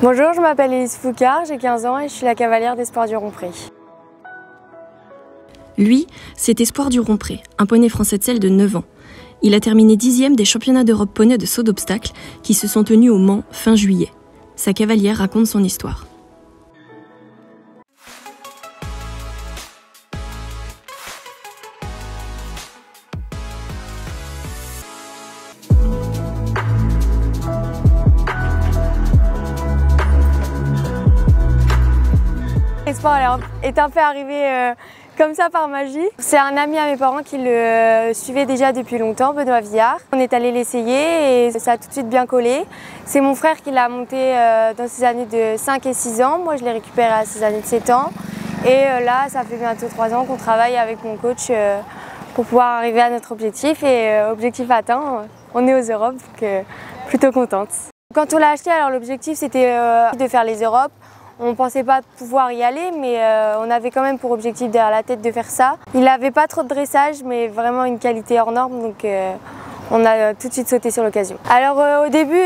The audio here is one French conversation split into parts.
Bonjour, je m'appelle Elise Foucard, j'ai 15 ans et je suis la cavalière d'Espoir du Rompré. Lui, c'est Espoir du Rompré, un poney français de selle de 9 ans. Il a terminé 10e des championnats d'Europe poney de saut d'obstacles qui se sont tenus au Mans fin juillet. Sa cavalière raconte son histoire. Espoir est un peu arrivé comme ça par magie. C'est un ami à mes parents qui le suivait déjà depuis longtemps, Benoît Villard. On est allé l'essayer et ça a tout de suite bien collé. C'est mon frère qui l'a monté dans ses années de 5 et 6 ans. Moi, je l'ai récupéré à ses années de 7 ans. Et là, ça fait bientôt 3 ans qu'on travaille avec mon coach pour pouvoir arriver à notre objectif. Et objectif atteint, on est aux Europes, donc plutôt contente. Quand on l'a acheté, alors l'objectif c'était de faire les Europes. On ne pensait pas pouvoir y aller, mais on avait quand même pour objectif derrière la tête de faire ça. Il n'avait pas trop de dressage, mais vraiment une qualité hors norme, donc on a tout de suite sauté sur l'occasion. Alors au début,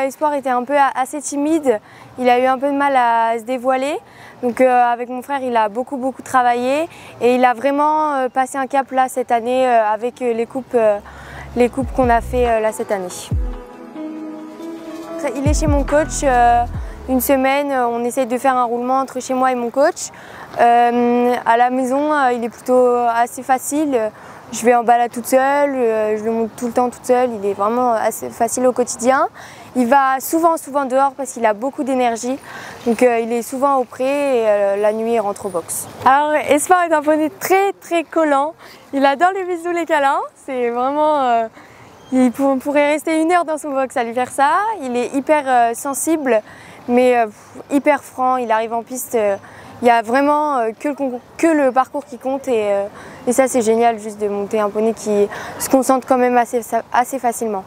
Espoir était un peu assez timide. Il a eu un peu de mal à se dévoiler. Donc avec mon frère, il a beaucoup travaillé et il a vraiment passé un cap là cette année avec les coupes qu'on a fait là cette année. Il est chez mon coach. Une semaine, on essaye de faire un roulement entre chez moi et mon coach. À la maison, il est plutôt assez facile. Je vais en balade toute seule, je le monte tout le temps toute seule. Il est vraiment assez facile au quotidien. Il va souvent dehors parce qu'il a beaucoup d'énergie. Donc il est souvent au pré et la nuit il rentre au box. Alors Espoir est un poney très collant. Il adore les bisous, les câlins. C'est vraiment... on pourrait rester 1 heure dans son box à lui faire ça. Il est hyper sensible, mais hyper franc. Il arrive en piste, il n'y a vraiment que le parcours qui compte et ça c'est génial juste de monter un poney qui se concentre quand même assez facilement.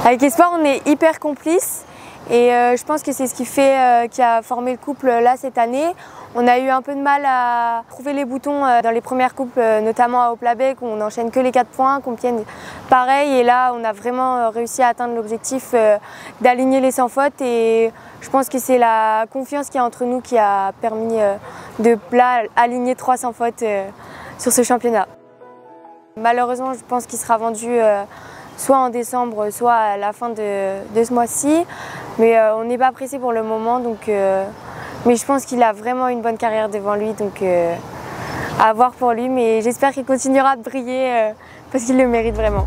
Avec Espoir on est hyper complices et je pense que c'est ce qui a formé le couple là cette année. On a eu un peu de mal à trouver les boutons dans les premières coupes, notamment à Haut-Plabec où on n'enchaîne que les 4 points, Compiègne pareil, et là on a vraiment réussi à atteindre l'objectif d'aligner les sans faute et je pense que c'est la confiance qu'il y a entre nous qui a permis de là, aligner 3 sans faute sur ce championnat. Malheureusement je pense qu'il sera vendu soit en décembre, soit à la fin de ce mois-ci, mais on n'est pas pressé pour le moment, donc mais je pense qu'il a vraiment une bonne carrière devant lui, donc à voir pour lui, mais j'espère qu'il continuera de briller parce qu'il le mérite vraiment.